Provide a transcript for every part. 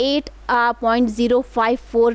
8.054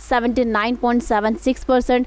79.76%,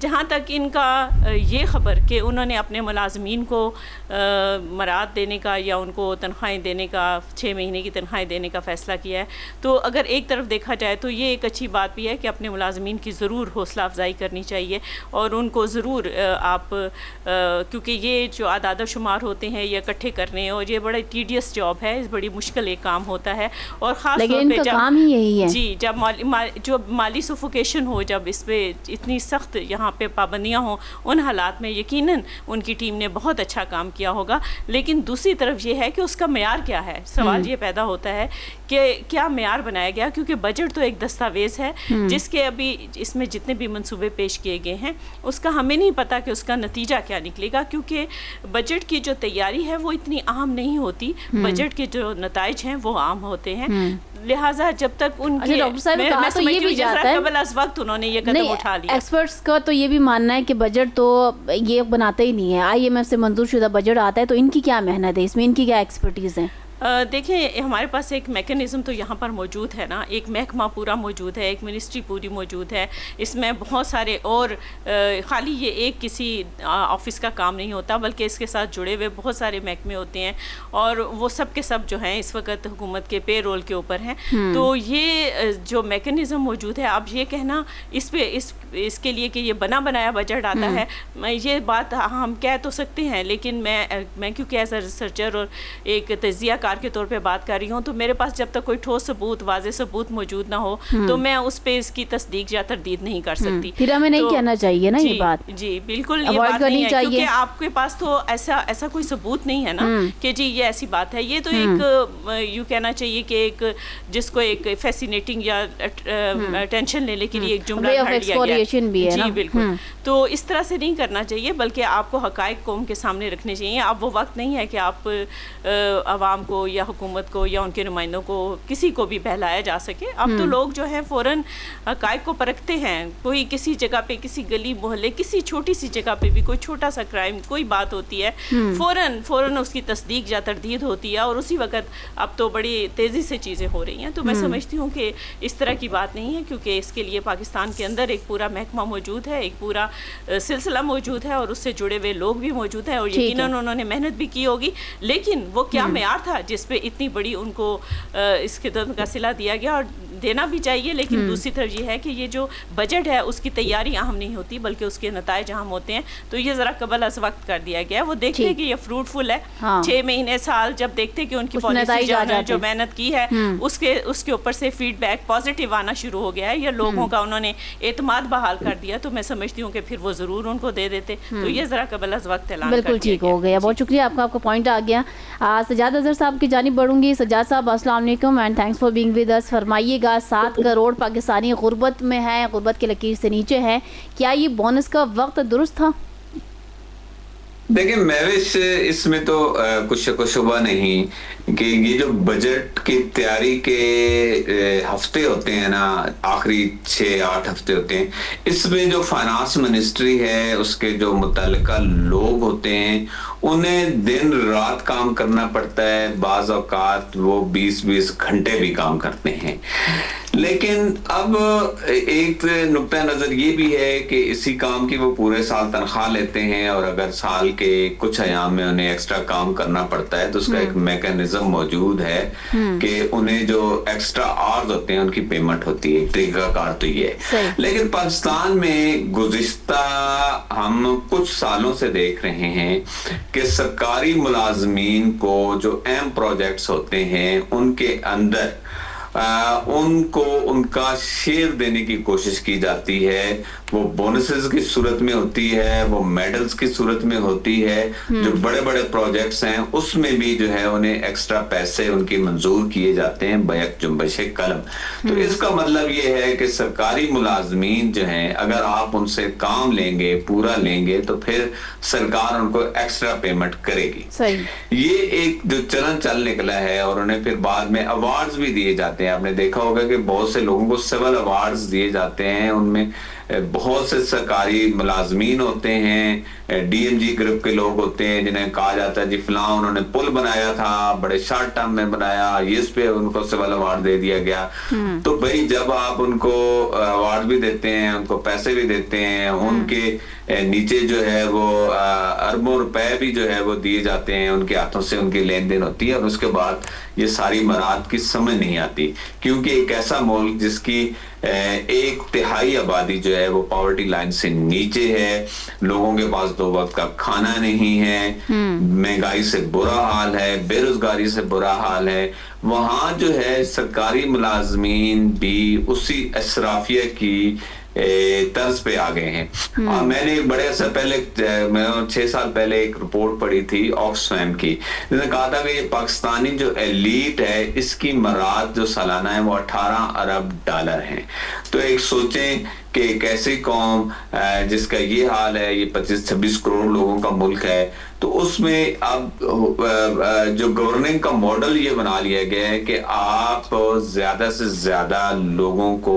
جہاں تک ان کا یہ خبر کہ انہوں نے اپنے ملازمین کو مراد دینے کا یا ان کو تنخواہیں دینے کا 6 مہینے کی تنخواہیں دینے کا فیصلہ کیا ہے، تو اگر ایک طرف دیکھا جائے تو یہ ایک اچھی بات بھی ہے کہ اپنے ملازمین کی ضرور حوصلہ افزائی کرنی چاہیے، اور ان کو ضرور آپ کیونکہ یہ جو اعداد و شمار ہوتے ہیں یہ اکٹھے کرنے، اور یہ بڑا ٹیڈیس جاب ہے، بڑی مشکل ایک کام ہوتا ہے، اور خاص طور پہ کام ہی یہی ہے جی جب مالی سفوکیشن ہو، جب اس پہ اتنی سخت یہاں پہ پابندیاں ہوں، ان حالات میں یقیناً ان کی ٹیم نے بہت اچھا کام کیا ہوگا. لیکن دوسری طرف یہ ہے کہ اس کا معیار کیا ہے. سوال یہ پیدا ہوتا ہے کہ کیا معیار بنایا گیا، کیونکہ بجٹ تو ایک دستاویز ہے جس کے ابھی اس میں جتنے بھی منصوبے پیش کیے گئے ہیں اس کا ہمیں نہیں پتا کہ اس کا نتیجہ کیا نکلے گا، کیونکہ بجٹ کی جو تیاری ہے وہ اتنی عام نہیں ہوتی، بجٹ کے جو نتائج ہیں وہ عام ہوتے ہیں. لہٰذا جب تک ان کے قبل از وقت انہوں نے یہ قدم اٹھا لیا. ایکسپرٹس کا تو یہ بھی ماننا ہے کہ بجٹ تو یہ بناتا ہی نہیں ہے، IMF سے منظور شدہ بجٹ آتا ہے، تو ان کی کیا محنت ہے اس میں، ان کی کیا ایکسپرٹیز ہے؟ دیکھیں ہمارے پاس ایک میکانزم تو یہاں پر موجود ہے نا، ایک محکمہ پورا موجود ہے، ایک منسٹری پوری موجود ہے، اس میں بہت سارے اور خالی یہ ایک کسی آفس کا کام نہیں ہوتا بلکہ اس کے ساتھ جڑے ہوئے بہت سارے محکمے ہوتے ہیں، اور وہ سب کے سب جو ہیں اس وقت حکومت کے پے رول کے اوپر ہیں. تو یہ جو میکانزم موجود ہے، اب یہ کہنا اس پہ اس کے لیے کہ یہ بنا بنایا بجٹ آتا ہے، یہ بات ہم کہہ تو سکتے ہیں، لیکن میں کیونکہ ایز اے ریسرچر اور ایک تجزیہ کار کے طور پہ بات کر رہی ہوں، تو میرے پاس جب تک کوئی ٹھوس ثبوت، واضح ثبوت موجود نہ ہو تو میں اس پہ اس کی تصدیق یا تردید نہیں کر سکتی. پھر ہمیں نہیں کہنا چاہیے نا یہ بات. جی بالکل یہ بات نہیں ہے، کیونکہ آپ کے پاس تو ایسا کوئی ثبوت نہیں ہے نا کہ جی یہ ایسی بات ہے. یہ تو ایک یوں کہنا چاہیے کہ ایک جس کو ایک فیسینیٹنگ یا ٹینشن لینے کے لیے ایک جملہ گھڑ لیا گیا. جی بالکل. تو اس طرح سے نہیں کرنا چاہیے، بلکہ آپ کو حقائق قوم کے سامنے رکھنے چاہیے. اب وہ وقت نہیں ہے کہ آپ عوام کو یا حکومت کو یا ان کے نمائندوں کو کسی کو بھی بہلایا جا سکے. اب تو لوگ جو ہیں فوراً حقائق کو پرکھتے ہیں. کوئی کسی جگہ پہ، کسی گلی محلے، کسی چھوٹی سی جگہ پہ بھی کوئی چھوٹا سا کرائم، کوئی بات ہوتی ہے، فوراً اس کی تصدیق یا تردید ہوتی ہے، اور اسی وقت اب تو بڑی تیزی سے چیزیں ہو رہی ہیں. تو میں سمجھتی ہوں کہ اس طرح کی بات نہیں ہے، کیونکہ اس کے لیے پاکستان کے اندر ایک پورا محکمہ موجود ہے، ایک پورا سلسلہ موجود ہے، اور اس سے جڑے ہوئے لوگ بھی موجود ہیں، اور یقیناً انہوں نے محنت بھی کی ہوگی. لیکن وہ کیا معیار تھا جس پہ اتنی بڑی ان کو اس خدمت کا صلہ دیا گیا، اور دینا بھی چاہیے. لیکن دوسری طرف یہ ہے کہ یہ جو بجٹ ہے اس کی تیاری اہم نہیں ہوتی بلکہ اس کے نتائج اہم ہوتے ہیں. تو یہ ذرا قبل از وقت کر دیا گیا ہے. وہ دیکھتے ہیں کہ یہ فروٹفل ہے، 6 مہینے سال جب دیکھتے کہ ان کی پالیسی جو محنت کی ہے اس کے اوپر سے فیڈ بیک پازیٹیو آنا شروع ہو گیا ہے، یا لوگوں کا انہوں نے اعتماد بحال کر دیا، تو میں سمجھتی ہوں کہ پھر وہ ضرور ان کو دے دیتے. تو یہ ذرا قبل از وقت اعلان کر دیا. بالکل ٹھیک ہو گیا. بہت شکریہ آپ کا پوائنٹ آ گیا. سجاد اظہر صاحب کی جانب بڑھوں گی. سجاد صاحب السلام علیکم and thanks for being with us. فرمائیے گا 7 کروڑ پاکستانی غربت میں ہیں، غربت کی لکیر سے نیچے ہیں، کیا یہ بونس کا وقت درست تھا؟ دیکھیں مہوش، اس میں تو کچھ شک و شبہ نہیں کہ یہ جو بجٹ کی تیاری کے ہفتے ہوتے ہیں نا، آخری 6-8 ہفتے ہوتے ہیں، اس میں جو فائنانس منسٹری ہے اس کے جو متعلقہ لوگ ہوتے ہیں انہیں دن رات کام کرنا پڑتا ہے. بعض اوقات وہ 20 گھنٹے بھی کام کرتے ہیں. لیکن اب ایک نقطہ نظر یہ بھی ہے کہ اسی کام کی وہ پورے سال تنخواہ لیتے ہیں، اور اگر سال کے کچھ ایام میں انہیں ایکسٹرا کام کرنا پڑتا ہے تو اس کا ایک میکانزم موجود ہے کہ انہیں جو ایکسٹرا آورز ہوتے ہیں ان کی پیمنٹ ہوتی ہے. طریقہ کار تو یہ ہے. لیکن پاکستان میں گزشتہ ہم کچھ سالوں سے دیکھ رہے ہیں کہ سرکاری ملازمین کو جو اہم پروجیکٹس ہوتے ہیں ان کے اندر ان کو ان کا شیئر دینے کی کوشش کی جاتی ہے. وہ بونسز کی صورت میں ہوتی ہے، وہ میڈلز کی صورت میں ہوتی ہے. جو بڑے بڑے پروجیکٹس ہیں اس میں بھی جو ہے انہیں ایکسٹرا پیسے ان کی منظور کیے جاتے ہیں بیک جنبش قلم. تو اس کا مطلب یہ ہے کہ سرکاری ملازمین جو ہیں اگر آپ ان سے کام لیں گے، پورا لیں گے، تو پھر سرکار ان کو ایکسٹرا پیمنٹ کرے گی. یہ ایک جو چلن چل نکلا ہے، اور انہیں پھر بعد میں ایوارڈز بھی دیے جاتے ہیں. آپ نے دیکھا ہوگا کہ بہت سے لوگوں کو سول ایوارڈز دیے جاتے ہیں، ان میں بہت سے سرکاری ملازمین ہوتے ہیں, DMG گروپ کے لوگ ہوتے ہیں جنہیں کہا جاتا ہے جی فلاں انہوں نے پل بنایا تھا, بڑے شارٹ ٹرم میں بنایا, اس پہ ان کو سول ایوارڈ دے دیا گیا. تو بھئی جب آپ ان کو ایوارڈ بھی دیتے ہیں, ان کو پیسے بھی دیتے ہیں, ان کے نیچے جو ہے وہ اربوں روپے بھی جو ہے وہ دیے جاتے ہیں, ان کے ہاتھوں سے ان کی لین دین ہوتی ہے, اور اس کے بعد یہ ساری مراد کی سمجھ نہیں آتی, کیونکہ ایک ایسا ملک جس کی 1/3 آبادی جو ہے وہ پاورٹی لائن سے نیچے ہے, لوگوں کے پاس 2 وقت کا کھانا نہیں ہے, مہنگائی سے برا حال ہے, بے روزگاری سے برا حال ہے, وہاں جو ہے سرکاری ملازمین بھی اسی اسرافیہ کی طرز پہ آ گئے ہیں. اور میں نے بڑے عرصہ پہلے 6 سال پہلے ایک رپورٹ پڑھی تھی آکسفیم کی, جس نے کہا تھا کہ یہ پاکستانی جو ایلیٹ ہے اس کی مراد جو سالانہ ہے وہ $18 ارب ہیں. تو ایک سوچیں کہ ایک ایسی قوم جس کا یہ حال ہے, یہ 25-26 کروڑ لوگوں کا ملک ہے, تو اس میں اب جو گورننگ کا ماڈل یہ بنا لیا گیا ہے کہ آپ زیادہ سے زیادہ لوگوں کو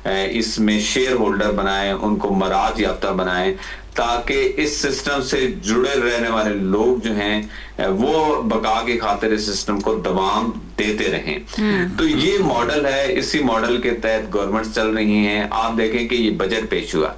اس میں شیئر ہولڈر بنائیں, ان کو مراد یافتہ بنائیں, تاکہ اس سسٹم سے جڑے رہنے والے لوگ جو ہیں وہ بقا کی خاطر اس سسٹم کو دوام دیتے رہیں. تو یہ ماڈل ہے, اسی ماڈل کے تحت گورنمنٹ چل رہی ہیں. آپ دیکھیں کہ یہ بجٹ پیش ہوا,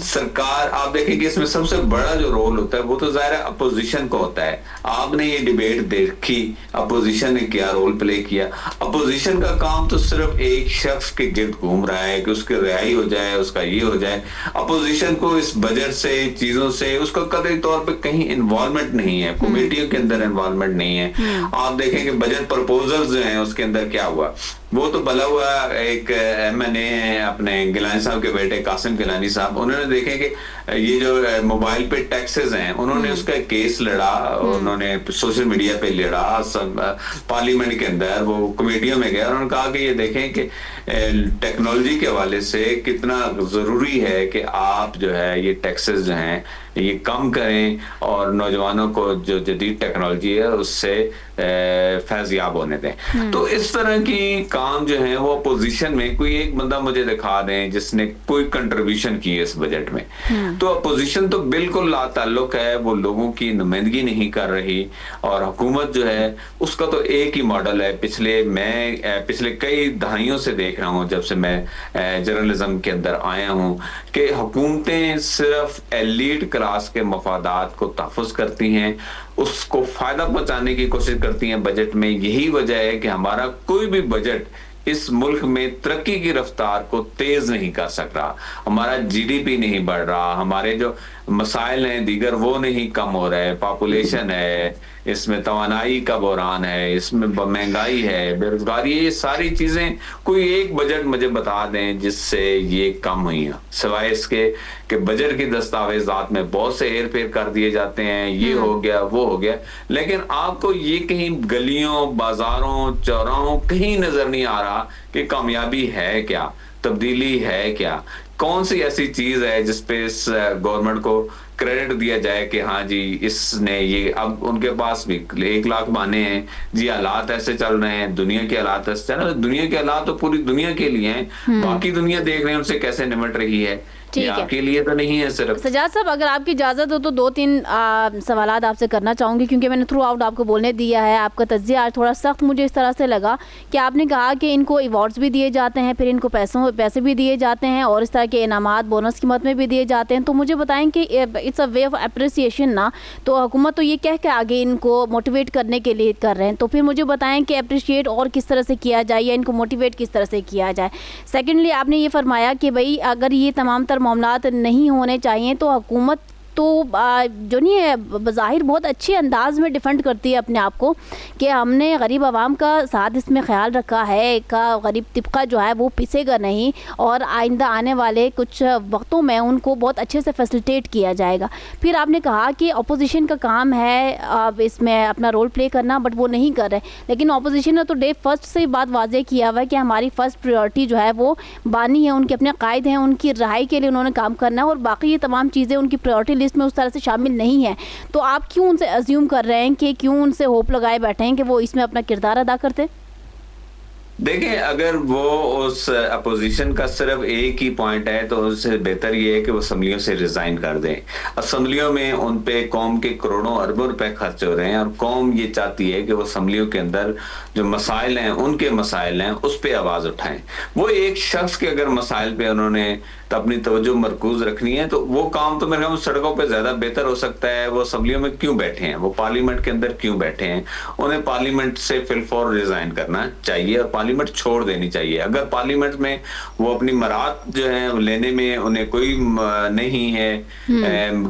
سرکار آپ دیکھیں کہ اس میں سب سے بڑا جو رول ہوتا ہے وہ تو ظاہر اپوزیشن کو ہوتا ہے. آپ نے یہ ڈیبیٹ دیکھی, اپوزیشن نے کیا رول پلے کیا. اپوزیشن کا کام تو صرف ایک شخص کے گرد گھوم رہا ہے کہ اس کی رہائی ہو جائے, اس کا یہ ہو جائے. اپوزیشن کو اس بجٹ سے, چیزوں سے اس کا قطعی طور پہ کہیں انوالومنٹ نہیں ہے, کمیٹیوں کے اندر انوالومنٹ نہیں ہے. آپ دیکھیں کہ بجٹ پرپوزل جو ہیں اس کے اندر کیا ہوا, وہ تو بھلا ہوا ایک MNA ہیں اپنے گیلانی صاحب کے بیٹے قاسم گیلانی صاحب, انہوں نے دیکھیں کہ یہ جو موبائل پہ ٹیکسز ہیں انہوں نے اس کا کیس لڑا, انہوں نے سوشل میڈیا پہ لڑا, پارلیمنٹ کے اندر وہ کمیٹیوں میں گیا, انہوں نے کہا کہ یہ دیکھیں کہ ٹیکنالوجی کے حوالے سے کتنا ضروری ہے کہ آپ جو ہے یہ ٹیکسز جو ہیں یہ کم کریں اور نوجوانوں کو جو جدید ٹیکنالوجی ہے اس سے فیضیاب ہونے دیں. تو اس طرح کی کام جو ہیں وہ اپوزیشن میں کوئی ایک بندہ مجھے دکھا دیں جس نے کوئی کنٹریبیوشن کی ہے اس بجٹ میں. تو اپوزیشن تو بالکل لا تعلق ہے, وہ لوگوں کی نمائندگی نہیں کر رہی, اور حکومت جو ہے اس کا تو ایک ہی ماڈل ہے. پچھلے کئی دہائیوں سے دیکھ رہا ہوں جب سے میں جرنلزم کے اندر آیا ہوں کہ حکومتیں صرف ایلیٹ کلاس کے مفادات کو تحفظ کرتی ہیں, اس کو فائدہ پہنچانے کی کوشش کرتی ہیں بجٹ میں. یہی وجہ ہے کہ ہمارا کوئی بھی بجٹ اس ملک میں ترقی کی رفتار کو تیز نہیں کر سک رہا, ہمارا GDP نہیں بڑھ رہا, ہمارے جو مسائل ہیں دیگر وہ نہیں کم ہو رہے, پاپولیشن ہے, اس میں توانائی کا بحران ہے, اس میں مہنگائی ہے, بے روزگاری, یہ ساری چیزیں کوئی ایک بجٹ مجھے بتا دیں جس سے یہ کم ہوئی ہیں, سوائے اس کے کہ بجٹ کی دستاویزات میں بہت سے ہیر پھیر کر دیے جاتے ہیں, یہ ہو گیا وہ ہو گیا, لیکن آپ کو یہ کہیں گلیوں, بازاروں, چوراہوں کہیں نظر نہیں آ رہا کہ کامیابی ہے کیا, تبدیلی ہے کیا, کون سی ایسی چیز ہے جس پہ اس گورنمنٹ کو کریڈٹ دیا جائے کہ ہاں جی اس نے یہ. اب ان کے پاس بھی 1 لاکھ بہانے ہیں, جی حالات ایسے چل رہے ہیں, دنیا کے حالات ایسے چل رہے ہیں. دنیا کے حالات تو پوری دنیا کے لیے ہیں, باقی دنیا دیکھ رہے ہیں ان سے کیسے نمٹ رہی ہے, یہ آپ کے لیے تو نہیں ہے صرف. سجاد صاحب اگر آپ کی اجازت ہو تو 2-3 سوالات آپ سے کرنا چاہوں گی, کیونکہ میں نے تھرو آؤٹ آپ کو بولنے دیا ہے. آپ کا تجزیہ آج تھوڑا سخت مجھے اس طرح سے لگا کہ آپ نے کہا کہ ان کو ایوارڈز بھی دیے جاتے ہیں, پھر ان کو پیسے بھی دیے جاتے ہیں, اور اس طرح کے انعامات بونس کی مد میں بھی دیے جاتے ہیں. تو مجھے بتائیں کہ it's a way of appreciation نا, تو حکومت تو یہ کہہ کے آگے ان کو موٹیویٹ کرنے کے لیے کر رہے ہیں, تو پھر مجھے بتائیں کہ اپریشیٹ اور کس طرح سے کیا جائے یا ان کو موٹیویٹ کس طرح سے کیا جائے. سیکنڈلی آپ نے یہ فرمایا کہ بھائی اگر یہ تمام تر معاملات نہیں ہونے چاہیے تو حکومت تو جو نہیں ہے بظاہر بہت اچھے انداز میں ڈیفینڈ کرتی ہے اپنے آپ کو کہ ہم نے غریب عوام کا ساتھ اس میں خیال رکھا ہے, کا غریب طبقہ جو ہے وہ پسے گا نہیں, اور آئندہ آنے والے کچھ وقتوں میں ان کو بہت اچھے سے فیسلیٹیٹ کیا جائے گا. پھر آپ نے کہا کہ اپوزیشن کا کام ہے اس میں اپنا رول پلے کرنا, بٹ وہ نہیں کر رہے. لیکن اپوزیشن نے تو ڈے فرسٹ سے بات واضح کیا ہوا ہے کہ ہماری فرسٹ پریورٹی جو ہے وہ بانی ہے, ان کے اپنے قائد ہیں, ان کی رہائی کے لیے انہوں نے کام کرنا ہے, اور باقی یہ تمام چیزیں ان کی پریورٹی لسٹ میں اس طرح سے شامل نہیں ہے. تو آپ کیوں ان سے ازیوم کر رہے ہیں, کہ کیوں ان سے ہوپ لگائے بیٹھے ہیں کہ وہ اس میں اپنا کردار ادا کرتے؟ دیکھیں اگر وہ اس اپوزیشن کا صرف ایک ہی پوائنٹ ہے تو اس سے بہتر یہ ہے کہ وہ اسمبلیوں سے ریزائن کر دیں. اسمبلیوں میں ان پہ قوم کے کروڑوں اربوں روپے خرچ ہو رہے ہیں اور قوم یہ چاہتی ہے کہ وہ اسمبلیوں کے اندر جو مسائل ہیں ان کے مسائل ہیں اس پہ آواز اٹھائیں. وہ ایک شخص کے اگر مسائل پہ انہوں نے اپنی توجہ مرکوز رکھنی ہے تو وہ کام تو میرے خیال سڑکوں پہ زیادہ بہتر ہو سکتا ہے. وہ اسمبلیوں میں کیوں بیٹھے ہیں, وہ پارلیمنٹ کے اندر کیوں بیٹھے ہیں؟ انہیں پارلیمنٹ سے فی الفور ریزائن کرنا چاہیے اور پارلیمنٹ چھوڑ دینی چاہیے. اگر پارلیمنٹ میں وہ اپنی مراد جو ہے لینے میں انہیں کوئی نہیں ہے,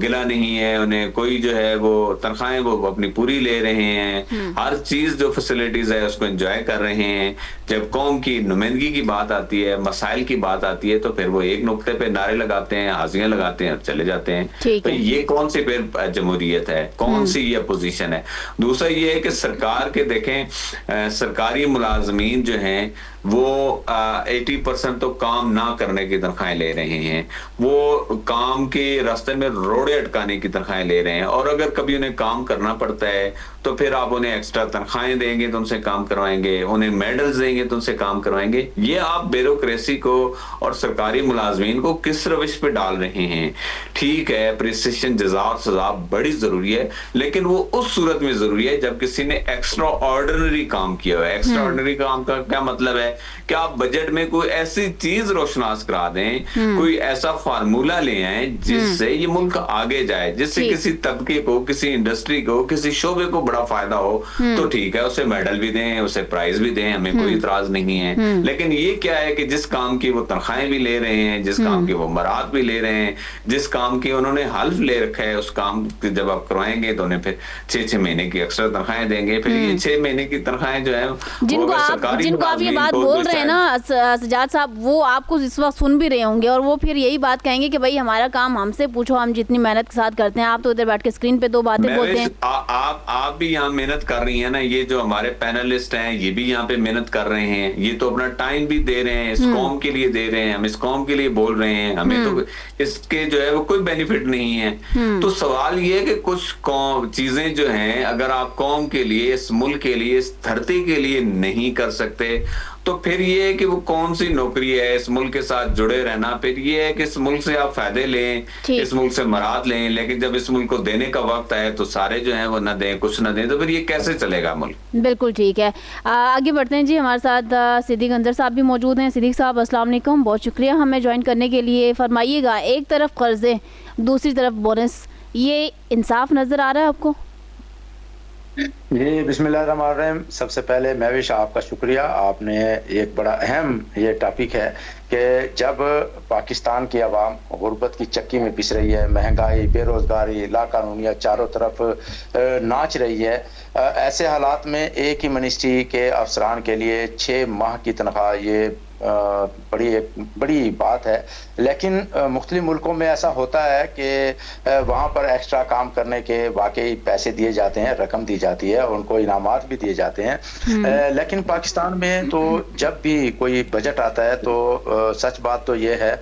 گلا نہیں ہے, انہیں کوئی جو ہے وہ تنخواہیں وہ اپنی پوری لے رہے ہیں, ہر چیز جو فیسلٹیز ہے اس کو انجوائے کر رہے ہیں, جب قوم کی نمائندگی کی بات آتی ہے, مسائل کی بات آتی ہے تو پھر وہ ایک نقطے پہ نعرے لگاتے ہیں, حاضریاں لگاتے ہیں اور چلے جاتے ہیں. تو یہ کون سی پھر جمہوریت ہے, کون سی یہ اپوزیشن ہے؟ دوسرا یہ ہے کہ سرکار کے دیکھیں سرکاری ملازمین جو ہیں وہ 80% تو کام نہ کرنے کی تنخواہیں لے رہے ہیں, وہ کام کے راستے میں روڑے اٹکانے کی تنخواہیں لے رہے ہیں, اور اگر کبھی انہیں کام کرنا پڑتا ہے تو پھر آپ انہیں ایکسٹرا تنخواہیں دیں گے تو ان سے کام کروائیں گے, انہیں میڈلز دیں گے تو ان سے کام کروائیں گے. یہ آپ بیوروکریسی کو اور سرکاری ملازمین کو کس روش پہ ڈال رہے ہیں؟ ٹھیک ہے اپریسیشن, جزا اور سزا بڑی ضروری ہے, لیکن وہ اس صورت میں ضروری ہے جب کسی نے ایکسٹرا آرڈنری کام کیا ہوا ہے. ایکسٹرا آرڈنری کام کا کیا مطلب ہے کہ آپ بجٹ میں کوئی ایسی چیز روشناس کرا دیں, کوئی ایسا فارمولا لے آئیں جس سے یہ ملک آگے جائے, جس سے کسی طبقے کو, کسی انڈسٹری کو, کسی شعبے کو بڑا فائدہ ہو تو ٹھیک ہے, اسے میڈل بھی دیں, اسے پرائز بھی دیں, ہمیں کوئی اعتراض نہیں ہے. لیکن یہ کیا ہے کہ جس کام کی وہ تنخواہیں بھی لے رہے ہیں, جس کام کی وہ مراد بھی لے رہے ہیں, جس کام کی انہوں نے حلف لے رکھا ہے, اس کام جب آپ کروائیں گے تو انہیں پھر 6 مہینے کی ایکسٹرا تنخواہیں دیں گے. پھر یہ 6 مہینے کی تنخواہیں جو ہیں جن کو آپ یہ بات بول رہے ہیں نا سجاد صاحب, وہ آپ کو اس وقت سن بھی رہے ہوں گے اور وہ پھر یہی بات کہیں گے کہ بھائی ہمارا کام ہم سے پوچھو, ہم جتنی محنت کے ساتھ کرتے ہیں, آپ تو ادھر بیٹھ کے اسکرین پہ 2 باتیں بولتے ہیں. آپ بھی یہاں محنت کر رہی ہیں نا, یہ جو ہمارے پینلسٹ ہیں یہ بھی یہاں پہ محنت کر رہے ہیں, یہ تو اپنا ٹائم بھی دے رہے ہیں, اس قوم کے لیے دے رہے ہیں, ہم اس قوم کے لیے بول رہے ہیں, ہمیں تو اس کے جو ہے وہ کوئی بینیفٹ نہیں ہے. تو سوال یہ ہے کہ کچھ چیزیں جو ہیں اگر آپ قوم کے لیے, اس ملک کے لیے, اس دھرتی کے لیے نہیں کر سکتے تو پھر یہ ہے کہ وہ کون سی نوکری ہے اس ملک کے ساتھ جڑے رہنا. پھر یہ ہے کہ اس ملک سے آپ فائدے لیں, اس ملک سے مراد لیں, لیکن جب اس ملک کو دینے کا وقت آئے تو سارے جو ہیں وہ نہ دیں, کچھ نہ دیں, تو پھر یہ کیسے چلے گا ملک؟ بالکل ٹھیک ہے, آگے بڑھتے ہیں جی. ہمارے ساتھ صدیق انظر صاحب بھی موجود ہیں. صدیق صاحب السلام علیکم, بہت شکریہ ہمیں جوائن کرنے کے لیے. فرمائیے گا, ایک طرف قرضے دوسری طرف بونس, یہ انصاف نظر آ رہا ہے آپ کو؟ جی بسم اللہ الرحمن الرحیم. سب سے پہلے مہوش آپ کا شکریہ, آپ نے ایک بڑا اہم یہ ٹاپک ہے کہ جب پاکستان کی عوام غربت کی چکی میں پس رہی ہے, مہنگائی, بے روزگاری, لا قانونیت چاروں طرف ناچ رہی ہے, ایسے حالات میں ایک ہی منسٹری کے افسران کے لیے 6 ماہ کی تنخواہ یہ بڑی بات ہے. لیکن مختلف ملکوں میں ایسا ہوتا ہے کہ وہاں پر ایکسٹرا کام کرنے کے واقعی پیسے دیے جاتے ہیں, رقم دی جاتی ہے, ان کو انعامات بھی دیے جاتے ہیں. لیکن پاکستان میں تو جب بھی کوئی بجٹ آتا ہے تو سچ بات تو یہ ہے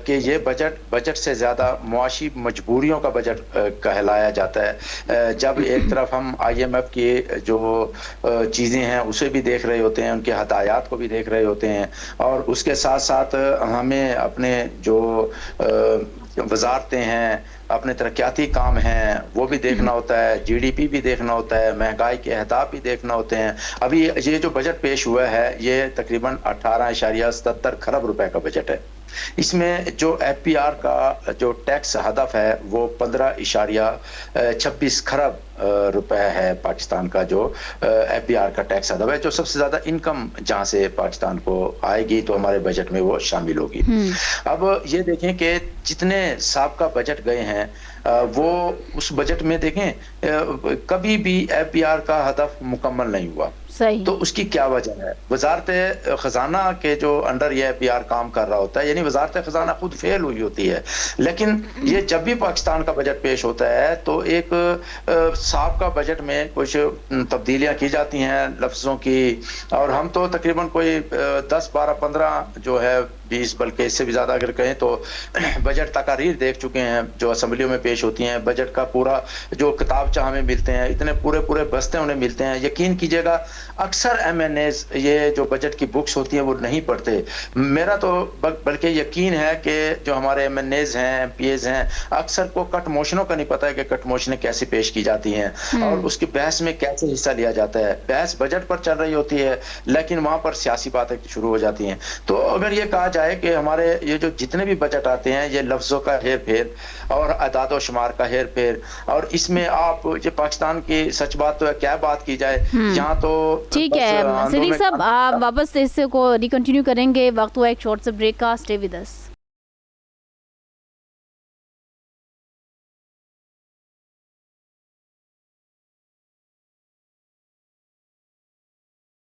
کہ یہ بجٹ سے زیادہ معاشی مجبوریوں کا بجٹ کہلایا جاتا ہے. جب ایک طرف ہم IMF کی جو چیزیں ہیں اسے بھی دیکھ رہے ہوتے ہیں, ان کے ہدایات کو بھی دیکھ رہے ہوتے ہیں, اور اس کے ساتھ ساتھ ہمیں اپنے جو وزارتیں ہیں, اپنے ترقیاتی کام ہیں وہ بھی دیکھنا ہوتا ہے, GDP بھی دیکھنا ہوتا ہے, مہنگائی کے اہداف بھی دیکھنا ہوتے ہیں. ابھی یہ جو بجٹ پیش ہوا ہے یہ تقریباً 18.77 کھرب روپے کا بجٹ ہے. اس میں جو FPR کا جو ٹیکس ہدف ہے وہ 15.26 کھرب روپے ہے. پاکستان کا جو FPR کا ٹیکس ہدف ہے, جو سب سے زیادہ انکم جہاں سے پاکستان کو آئے گی تو ہمارے بجٹ میں وہ شامل ہوگی. اب یہ دیکھیں کہ جتنے سابقہ بجٹ گئے ہیں وہ اس بجٹ میں دیکھیں کبھی بھی FPR کا ہدف مکمل نہیں ہوا. تو اس کی کیا وجہ ہے؟ وزارت خزانہ کے جو انڈر یہ FPR کام کر رہا ہوتا ہے, یعنی وزارت خزانہ خود فیل ہوئی ہوتی ہے. لیکن یہ جب بھی پاکستان کا بجٹ پیش ہوتا ہے تو ایک سابقہ بجٹ میں کچھ تبدیلیاں کی جاتی ہیں لفظوں کی, اور ہم تو تقریباً کوئی 10, 12, 15 جو ہے 20 بلکہ اس سے بھی زیادہ اگر کہیں تو بجٹ تقاریر دیکھ چکے ہیں جو اسمبلیوں میں پیش ہوتی ہیں. بجٹ کا پورا جو کتابچہ ہمیں ملتے ہیں, اتنے پورے بستے انہیں ملتے ہیں. یقین کیجئے گا اکثر ایم این ایز یہ جو بجٹ کی بکس ہوتی ہیں وہ نہیں پڑھتے. میرا تو بلکہ یقین ہے کہ جو ہمارے ایم این ایز ہیں ایم پی ایز ہیں اکثر کو کٹ موشنوں کا نہیں پتا ہے کہ کٹ موشنیں کیسے پیش کی جاتی ہیں اور اس کی بحث میں کیسے حصہ لیا جاتا ہے. بحث بجٹ پر چل رہی ہوتی ہے لیکن وہاں پر سیاسی باتیں شروع ہو جاتی ہیں. تو اگر یہ کہا جائے کہ ہمارے یہ جو جتنے بھی بجٹ آتے ہیں یہ لفظوں کا ہیر پھیر اور اعداد و شمار کا ہیر پھیر, اور اس میں آپ یہ پاکستان کی سچ بات تو ہے, کیا بات کی جائے یہاں تو ٹھیک ہے. صدیق صاحب آپ واپس اس کو ریکنٹینیو کریں گے, وقت ہوا ایک چھوٹ سے بریک کا. Stay with us.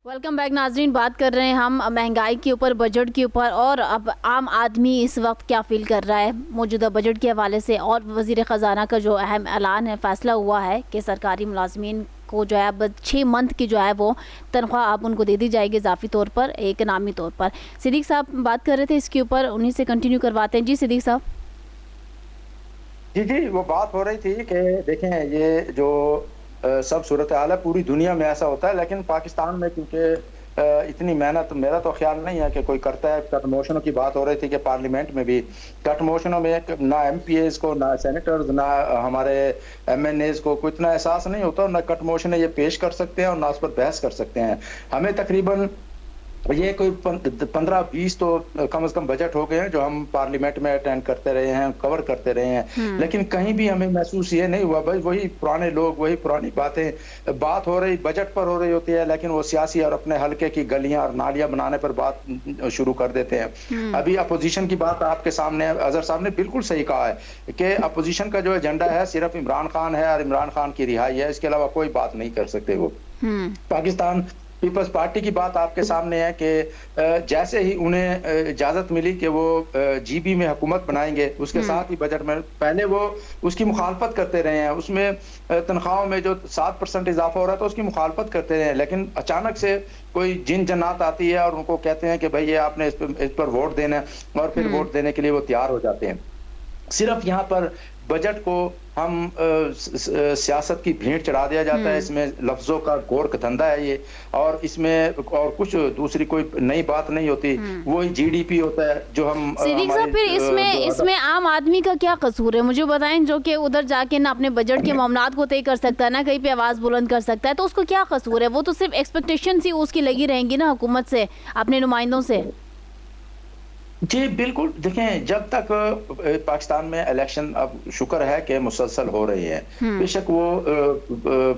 Welcome back ناظرین. بات کر رہے ہیں ہم مہنگائی کے اوپر, بجٹ کے اوپر, اور اب عام آدمی اس وقت کیا فیل کر رہا ہے موجودہ بجٹ کے حوالے سے, اور وزیر خزانہ کا جو اہم اعلان ہے, فیصلہ ہوا ہے کہ سرکاری ملازمین کو جو ہے اب 6 منتھ کی جو ہے وہ تنخواہ اب ان کو دے دی جائے گی اضافی طور پر, ایک انعامی طور پر. صدیق صاحب بات کر رہے تھے اس کے اوپر, انہیں سے کنٹینیو کرواتے ہیں. جی صدیق صاحب. جی وہ بات ہو رہی تھی کہ دیکھیں یہ جو سب صورتحال ہے پوری دنیا میں ایسا ہوتا ہے, لیکن پاکستان میں کیونکہ اتنی محنت میرا تو خیال نہیں ہے کہ کوئی کرتا ہے. کٹ موشنوں کی بات ہو رہی تھی کہ پارلیمنٹ میں بھی کٹ موشنوں میں نہ ایم پی ایز کو, نہ سینیٹرز, نہ ہمارے ایم این ایز کو اتنا احساس نہیں ہوتا, نہ کٹ موشنیں یہ پیش کر سکتے ہیں اور نہ اس پر بحث کر سکتے ہیں. ہمیں تقریباً یہ کوئی 15-20 تو کم از کم بجٹ ہو گئے ہیں جو ہم پارلیمنٹ میں اٹینڈ کرتے رہے ہیں, کور کرتے رہے ہیں, لیکن کہیں بھی ہمیں محسوس یہ نہیں ہوا بھائی وہی پرانے لوگ, وہی پرانی باتیں, بات ہو رہی بجٹ پر ہو رہی ہوتی ہے لیکن وہ سیاسی اور اپنے حلقے کی گلیاں اور نالیاں بنانے پر بات شروع کر دیتے ہیں. ابھی اپوزیشن کی بات آپ کے سامنے, اظہر صاحب نے بالکل صحیح کہا ہے کہ اپوزیشن کا جو ایجنڈا ہے صرف عمران خان ہے اور عمران خان کی رہائی ہے, اس کے علاوہ کوئی بات نہیں کر سکتے وہ. پاکستان پیپلز پارٹی کی بات آپ کے سامنے ہے کہ جیسے ہی انہیں اجازت ملی کہ وہ جی بی میں حکومت بنائیں گے, اس کے ساتھ ہی بجٹ میں پہلے وہ اس کی مخالفت کرتے رہے ہیں, اس میں تنخواہوں میں جو 7% اضافہ ہو رہا تھا اس کی مخالفت کرتے رہے ہیں, لیکن اچانک سے کوئی جن جنات آتی ہے اور ان کو کہتے ہیں کہ بھائی یہ آپ نے اس پر ووٹ دینا ہے, اور پھر ووٹ دینے کے لیے وہ تیار ہو جاتے ہیں. صرف یہاں پر بجٹ کو ہم سیاست کی بھیڑ چڑھا دیا جاتا ہے, اس میں لفظوں کا گورکھ دھندا ہے یہ, اور اس میں اور کچھ دوسری کوئی نئی بات نہیں ہوتی, وہی جی ڈی پی ہوتا ہے جو ہم. صدیق صاحب پھر اس میں عام آدمی کا کیا قصور ہے, مجھے بتائیں, جو کہ ادھر جا کے نہ اپنے بجٹ کے معاملات کو طے کر سکتا ہے, نہ کہیں پہ آواز بلند کر سکتا ہے, تو اس کو کیا قصور ہے؟ وہ تو صرف ایکسپیکٹیشن سی اس کی لگی رہیں گی نا حکومت سے, اپنے نمائندوں سے. جی بالکل. دیکھیں جب تک پاکستان میں الیکشن, اب شکر ہے کہ مسلسل ہو رہی ہیں, بے شک وہ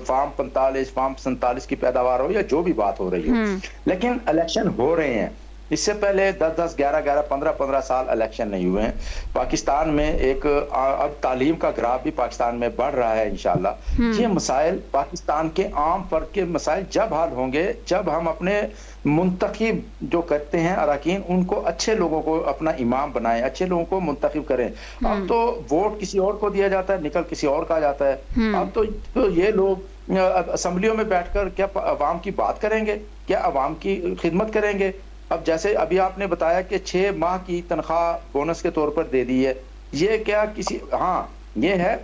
فارم 45 فارم 47 کی پیداوار ہو یا جو بھی بات ہو رہی ہو, لیکن الیکشن ہو رہے ہیں. اس سے پہلے 10-10, 11-11, 15-15 سال الیکشن نہیں ہوئے ہیں پاکستان میں. ایک اب تعلیم کا گراف بھی پاکستان میں بڑھ رہا ہے انشاءاللہ. یہ مسائل پاکستان کے عام فرد کے مسائل جب حل ہوں گے جب ہم اپنے منتخب جو کرتے ہیں اراکین ان کو, اچھے لوگوں کو اپنا امام بنائیں, اچھے لوگوں کو منتخب کریں. اب تو ووٹ کسی اور کو دیا جاتا ہے, نکل کسی اور کا جاتا ہے. اب تو یہ لوگ اسمبلیوں میں بیٹھ کر کیا عوام کی بات کریں گے, کیا عوام کی خدمت کریں گے؟ اب جیسے ابھی آپ نے بتایا کہ 6 ماہ کی تنخواہ بونس کے طور پر دے دی ہے, یہ کیا کسی, ہاں یہ ہے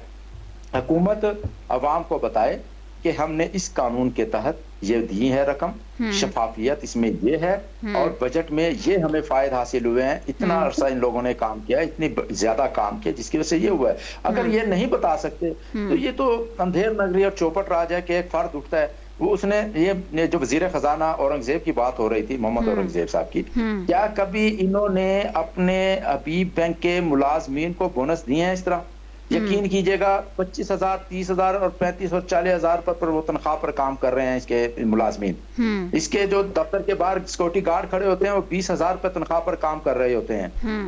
حکومت عوام کو بتائے کہ ہم نے اس قانون کے تحت یہ دی ہے رقم, شفافیت اس میں یہ ہے, اور بجٹ میں یہ ہمیں فائد حاصل ہوئے ہیں, اتنا عرصہ ان لوگوں نے کام کیا, اتنی زیادہ کام کیا جس کی وجہ سے یہ ہوا ہے. اگر یہ نہیں بتا سکتے تو یہ تو اندھیر نگری اور چوپٹ راج ہے کہ ایک فرد اٹھتا ہے, وہ اس نے یہ جو وزیر خزانہ اورنگزیب کی بات ہو رہی تھی, محمد اورنگزیب صاحب کی, کیا کبھی انہوں نے اپنے حبیب بینک کے ملازمین کو بونس دیے ہیں اس طرح؟ یقین کیجئے گا 25,000, 30,000 اور 35 اور 40,000 پر وہ تنخواہ پر کام کر رہے ہیں اس کے ملازمین. اس کے جو دفتر کے باہر سیکورٹی گارڈ کھڑے ہوتے ہیں وہ 20,000 پر تنخواہ پر کام کر رہے ہوتے ہیں.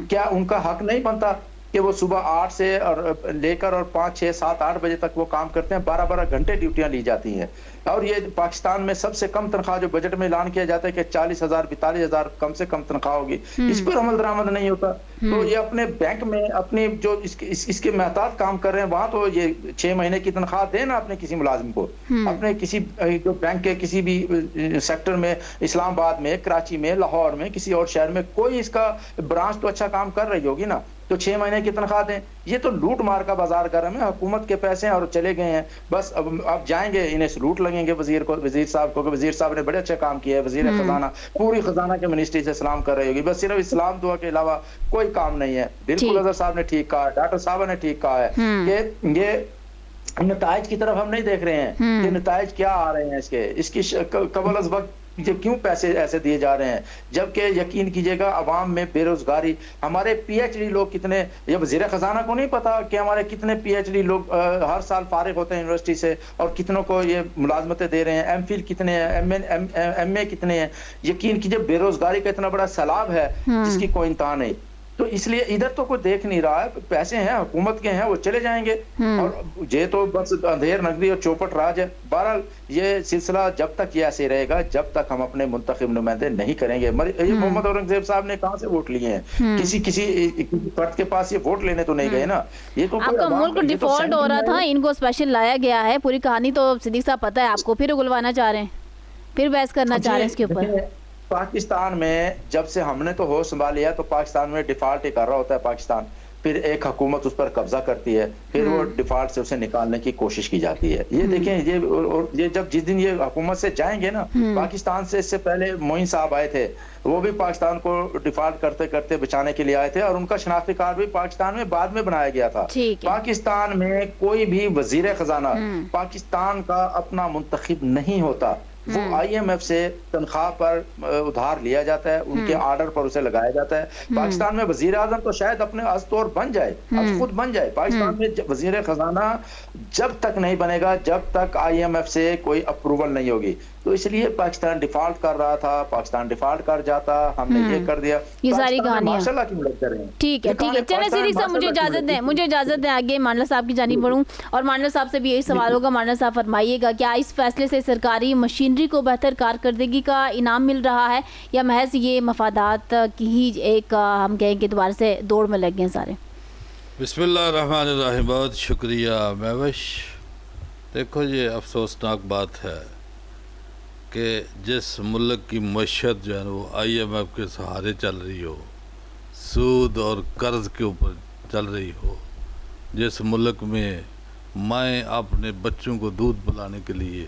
کیا ان کا حق نہیں بنتا کہ وہ صبح 8 سے اور لے کر اور 5, 6, 7, 8 بجے تک وہ کام کرتے ہیں, 12-12 گھنٹے ڈیوٹیاں لی جاتی ہیں. اور یہ پاکستان میں سب سے کم تنخواہ جو بجٹ میں اعلان کیا جاتا ہے کہ 40,000, 42,000 کم سے کم تنخواہ ہوگی, اس پر عمل درآمد نہیں ہوتا. تو یہ اپنے بینک میں اپنی جو اس کے محتاط کام کر رہے ہیں وہاں تو یہ 6 مہینے کی تنخواہ دینا اپنے کسی ملازم کو, اپنے کسی جو بینک کے کسی بھی سیکٹر میں, اسلام آباد میں, کراچی میں, لاہور میں, کسی اور شہر میں کوئی اس کا برانچ تو اچھا کام کر رہی ہوگی نا. تو 6 مہینے کی تنخواہ دیں. یہ تو لوٹ مار کا بازار گرم ہے, حکومت کے پیسے ہیں اور چلے گئے ہیں. بس اب جائیں گے, انہیں سلوٹ لگیں گے وزیر صاحب کو, کہ وزیر صاحب نے بڑے اچھے کام کیے ہے. وزیر خزانہ پوری خزانہ کے منسٹری سے سلام کر رہی ہوگی, بس صرف اسلام دعا کے علاوہ کوئی کام نہیں ہے. بالکل اظہر صاحب نے ٹھیک کہا ہے, ڈاکٹر صاحب نے ٹھیک کہا ہے کہ یہ نتائج کی طرف ہم نہیں دیکھ رہے ہیں کہ نتائج کیا آ رہے ہیں اس کی قبل از وقت یہ کیوں پیسے ایسے دیے جا رہے ہیں, جبکہ یقین کیجئے گا عوام میں بے روزگاری, ہمارے پی ایچ ڈی لوگ کتنے, یہ وزیر خزانہ کو نہیں پتا کہ ہمارے کتنے پی ایچ ڈی لوگ ہر سال فارغ ہوتے ہیں یونیورسٹی سے, اور کتنوں کو یہ ملازمتیں دے رہے ہیں, ایم فل کتنے ہیں, ایم اے کتنے ہیں. یقین کیجئے بے روزگاری کا اتنا بڑا سیلاب ہے جس کی کوئی انتہا نہیں. تو اس لیے ادھر تو کوئی دیکھ نہیں رہا ہے, پیسے ہیں حکومت کے ہیں, وہ چلے جائیں گے, اور یہ تو بس اندھیر نگری اور چوپٹ راج ہے. بہرحال یہ سلسلہ جب تک یہ ایسے رہے گا, جب تک ہم اپنے منتخب نمائندے نہیں کریں گے. یہ محمد اورنگزیب صاحب نے کہاں سے ووٹ لیے ہیں, کسی فرد کے پاس یہ ووٹ لینے تو نہیں گئے نا. یہ تو آپ کا ملک ڈیفالٹ ہو رہا تھا, ان کو اسپیشل لایا گیا ہے. پوری کہانی تو صدیق صاحب پتہ ہے آپ کو, پھر اگلوانا چاہ رہے ہیں, پھر بحث کرنا چاہ رہے ہیں اس کے اوپر. پاکستان میں جب سے ہم نے تو ہوش سنبھالیا تو پاکستان میں ڈیفالٹ ہی کر رہا ہوتا ہے پاکستان, پھر ایک حکومت اس پر قبضہ کرتی ہے, پھر وہ ڈیفالٹ سے اسے نکالنے کی کوشش کی جاتی ہے. یہ دیکھیں, یہ جب جس دن یہ حکومت سے جائیں گے نا, پاکستان سے اس سے پہلے معین صاحب آئے تھے, وہ بھی پاکستان کو ڈیفالٹ کرتے کرتے بچانے کے لیے آئے تھے, اور ان کا شناختی کارڈ بھی پاکستان میں بعد میں بنایا گیا تھا. پاکستان میں کوئی بھی وزیر خزانہ پاکستان کا اپنا منتخب نہیں ہوتا, وہ آئی ایم ایف سے تنخواہ پر ادھار لیا جاتا ہے, ان کے آرڈر پر اسے لگایا جاتا ہے. پاکستان میں وزیر اعظم تو شاید اپنے از طور بن جائے, اب خود بن جائے. پاکستان میں وزیر خزانہ جب تک نہیں بنے گا, جب تک آئی ایم ایف سے کوئی اپروول نہیں ہوگی. تو اس لیے پاکستان ڈیفالٹ کر رہا تھا, پاکستان ڈیفالٹ کر جاتا, ہم نے یہ کر دیا. یہ ساری کہانیاں ماشاءاللہ کی مدد کر رہے ہیں. ٹھیک ہے, ٹھیک ہے, چلیں صدیق صاحب مجھے اجازت دیں آگے مانڈلا صاحب کی جانب بڑھوں, اور مانڈلا صاحب سے بھی یہی سوال ہوگا. مانڈلا صاحب فرمائیے گا, کیا اس فیصلے سے سرکاری مشینری کو بہتر کارکردگی کا انعام مل رہا ہے, یا محض یہ مفادات کی ہی ایک ہم کہیں کہ دوبارہ سے دوڑ میں لگ گئے سارے؟ بسم اللہ الرحمن الرحیم. بہت شکریہ مہوش. دیکھو, یہ افسوسناک بات ہے کہ جس ملک کی معیشت جو ہے وہ آئی ایم ایف کے سہارے چل رہی ہو, سود اور قرض کے اوپر چل رہی ہو, جس ملک میں مائیں اپنے بچوں کو دودھ پلانے کے لیے,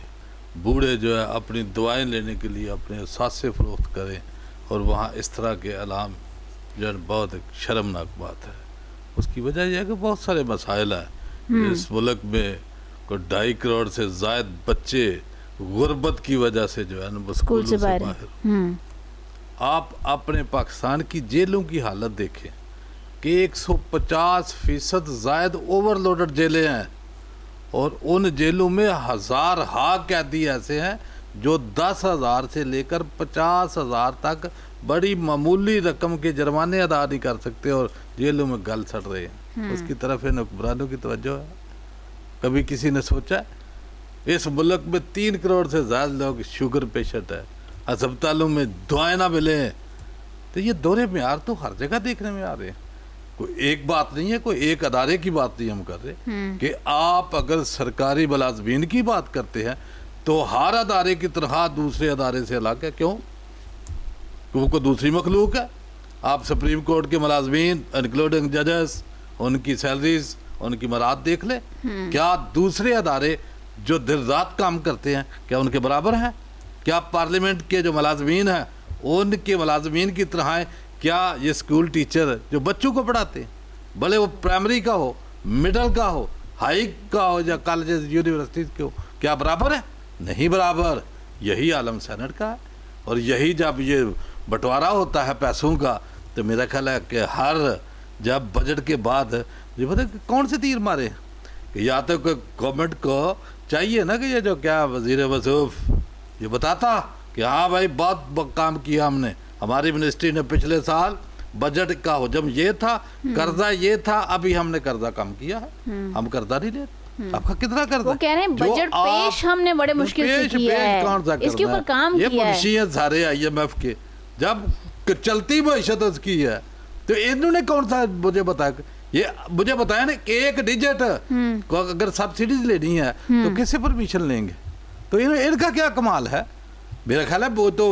بوڑھے جو ہے اپنی دعائیں لینے کے لیے اپنے اثاثے فروخت کریں, اور وہاں اس طرح کے اعلام جو ہے بہت ایک شرمناک بات ہے. اس کی وجہ یہ ہے کہ بہت سارے مسائل ہیں. اس ملک میں کوئی 2.5 کروڑ سے زائد بچے غربت کی وجہ سے جو ہے نا اسکول سے باہر. آپ اپنے پاکستان کی جیلوں کی حالت دیکھیں کہ 150% زائد اوور لوڈڈ جیلیں ہیں, اور ان جیلوں میں ہزارہا قیدی ایسے ہیں جو 10,000 سے لے کر 50,000 تک بڑی معمولی رقم کے جرمانے ادا نہیں کر سکتے, اور جیلوں میں گل سڑ رہے ہیں. اس کی طرف ان حکمرانوں کی توجہ ہے. کبھی کسی نے سوچا اس ملک میں 3 کروڑ سے زیادہ لوگ شوگر پیشنٹ ہیں, ہسپتالوں میں دعائیں نہ ملیں. تو یہ دورے معیار تو ہر جگہ دیکھنے میں آ رہے ہیں. کوئی ایک بات نہیں ہے, کوئی ایک ادارے کی بات نہیں ہم کر رہے, کہ آپ اگر سرکاری ملازمین کی بات کرتے ہیں تو ہر ادارے کی تنخواہ دوسرے ادارے سے الگ ہے. کیوں؟ وہ کوئی دوسری مخلوق ہے. آپ سپریم کورٹ کے ملازمین انکلوڈنگ ججز, ان کی سیلریز, ان کی مراد دیکھ لیں. کیا دوسرے ادارے جو دن رات کام کرتے ہیں کیا ان کے برابر ہیں؟ کیا پارلیمنٹ کے جو ملازمین ہیں ان کے ملازمین کی طرح ہیں؟ کیا یہ اسکول ٹیچر جو بچوں کو پڑھاتے ہیں, بھلے وہ پرائمری کا ہو, مڈل کا ہو, ہائی کا ہو, یا کالجز یونیورسٹیز کے ہو, کیا برابر ہے؟ نہیں برابر. یہی عالم سینٹ کا ہے. اور یہی جب یہ بٹوارا ہوتا ہے پیسوں کا, تو میرا خیال ہے کہ ہر جب بجٹ کے بعد یہ پتہ کون سے تیر مارے, کہ یا تو گورنمنٹ کو چاہیے نا کہ یہ جو کیا وزیر وصوف یہ بتاتا کہ ہاں بھائی بہت کام کیا ہم نے, ہماری منسٹری نے پچھلے سال بجٹ کا حجم یہ تھا, قرضہ یہ تھا, ابھی ہم نے قرضہ کم کیا ہے, ہم قرضہ نہیں لیتے. آپ کا کتنا قرضہ؟ وہ کہہ رہے ہیں بجٹ پیش ہم نے بڑے مشکل سے کیا ہے, اس کے اوپر کام کیا ہے. یہ منشی ہیں سارے آئی ایم ایف کے, جب چلتی معیشت اس کی ہے تو انہوں نے کون سا مجھے بتایا, یہ مجھے بتایا نا کہ 1 ڈیجٹ اگر سبسڈیز لینی ہے تو کس سے پرمیشن لیں گے؟ تو ان کا کیا کمال ہے؟ میرا خیال ہے وہ تو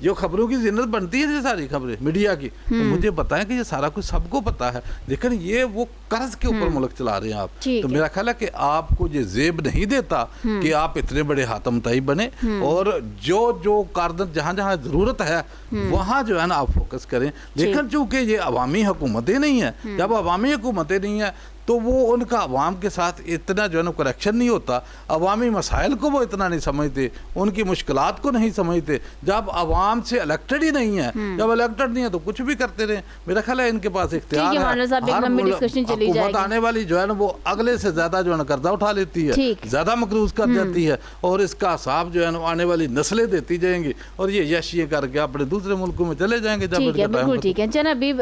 جو خبروں کی زینت بنتی ہے یہ ساری خبریں میڈیا کی، تو مجھے بتائیں کہ یہ سارا کچھ سب کو پتا ہے، لیکن یہ وہ قرض کے اوپر ملک چلا رہے ہیں آپ. تو میرا خیال ہے کہ آپ کو یہ زیب نہیں دیتا کہ آپ اتنے بڑے حاتم طیب بنے، اور جو کاردن جہاں جہاں ضرورت ہے وہاں جو ہے نا آپ فوکس کریں. لیکن چونکہ یہ عوامی حکومتیں نہیں ہیں، جب عوامی حکومتیں نہیں ہیں تو وہ ان کا عوام کے ساتھ اتنا جو ہے نا کریکشن نہیں ہوتا، عوامی مسائل کو وہ اتنا نہیں سمجھتے، ان کی مشکلات کو نہیں سمجھتے. جب عوام سے الیکٹڈ ہی نہیں ہے، جب الیکٹڈ نہیں ہے تو کچھ بھی کرتے رہیں. میرا خیال ہے ان کے پاس اختیار ہے. حکومت آنے والی جو ہے نا وہ اگلے سے زیادہ جو ہے نا قرضہ اٹھا لیتی ہے، زیادہ مقروض کر جاتی ہے، اور اس کا حساب جو ہے نا آنے والی نسلیں دیتی جائیں گی، اور یہ یش یہ کر کے اپنے دوسرے ملکوں میں چلے جائیں گے. بالکل ٹھیک ہے. چلیں ابھی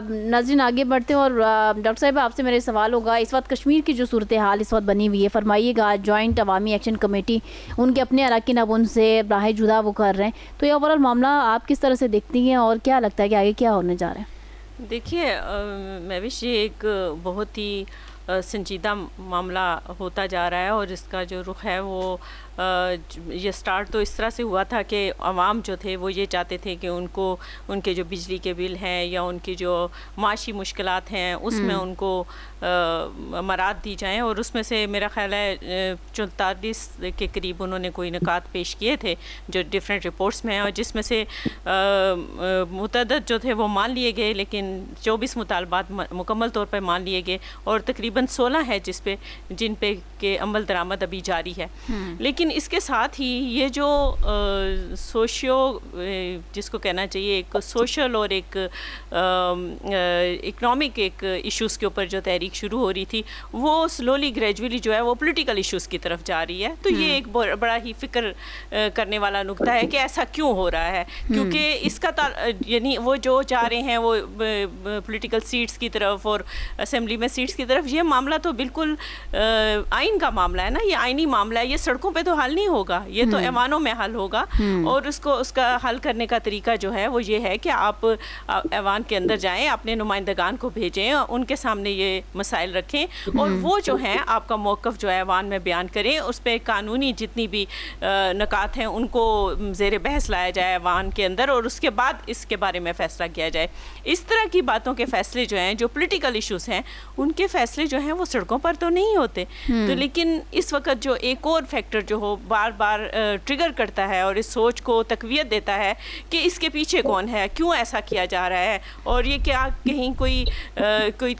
ناظرین آگے بڑھتے ہیں، اور ڈاکٹر صاحب آپ سے میرے سوال ہوگا، اس وقت کشمیر کی جو صورتحال اس وقت بنی ہوئی ہے، فرمائیے گا جوائنٹ عوامی ایکشن کمیٹی ان کے اپنے اراکین اب ان سے راہ جدا وہ کر رہے ہیں، تو یہ اوورال معاملہ آپ کس طرح سے دیکھتی ہیں اور کیا لگتا ہے کہ آگے کیا ہونے جا رہا ہے؟ دیکھیے مہوش، یہ ایک بہت ہی سنجیدہ معاملہ ہوتا جا رہا ہے، اور اس کا جو رخ ہے وہ یہ سٹارٹ تو اس طرح سے ہوا تھا کہ عوام جو تھے وہ یہ چاہتے تھے کہ ان کو ان کے جو بجلی کے بل ہیں یا ان کی جو معاشی مشکلات ہیں اس میں ان کو مراد دی جائیں، اور اس میں سے میرا خیال ہے 44 کے قریب انہوں نے کوئی نکات پیش کیے تھے جو ڈیفرنٹ رپورٹس میں ہیں، اور جس میں سے متعدد جو تھے وہ مان لیے گئے، لیکن 24 مطالبات مکمل طور پر مان لیے گئے، اور تقریباً 16 ہے جن پہ کہ عمل درآمد ابھی جاری ہے. لیکن اس کے ساتھ ہی یہ جو جس کو کہنا چاہیے ایک سوشل اور ایک اکنامک ایک ایشوز کے اوپر جو تحریک شروع ہو رہی تھی وہ سلولی گریجولی جو ہے وہ پولیٹیکل ایشوز کی طرف جا رہی ہے. تو یہ ایک بڑا ہی فکر کرنے والا نقطہ ہے کہ ایسا کیوں ہو رہا ہے، کیونکہ اس کا یعنی وہ جو جا رہے ہیں وہ پولیٹیکل سیٹس کی طرف اور اسمبلی میں سیٹس کی طرف، یہ معاملہ تو بالکل آئین کا معاملہ ہے نا، یہ آئینی معاملہ ہے، یہ سڑکوں پہ تو حل نہیں ہوگا، یہ تو ایوانوں میں حل ہوگا. اور اس کا حل کرنے کا طریقہ جو ہے وہ یہ ہے کہ آپ ایوان کے اندر جائیں، اپنے نمائندگان کو بھیجیں، ان کے سامنے یہ مسائل رکھیں، اور وہ جو ہیں آپ کا موقف جو ہے ایوان میں بیان کریں، اس پہ قانونی جتنی بھی نکات ہیں ان کو زیر بحث لایا جائے ایوان کے اندر، اور اس کے بعد اس کے بارے میں فیصلہ کیا جائے. اس طرح کی باتوں کے فیصلے جو ہیں، جو پولیٹیکل ایشوز ہیں، ان کے فیصلے جو ہیں وہ سڑکوں پر تو نہیں ہوتے. تو لیکن اس وقت جو ایک اور فیکٹر جو ہو بار بار ٹریگر کرتا ہے اور اس سوچ کو تقویت دیتا ہے کہ اس کے پیچھے کون ہے، کیوں ایسا کیا جا رہا ہے، اور یہ کیا کہیں کوئی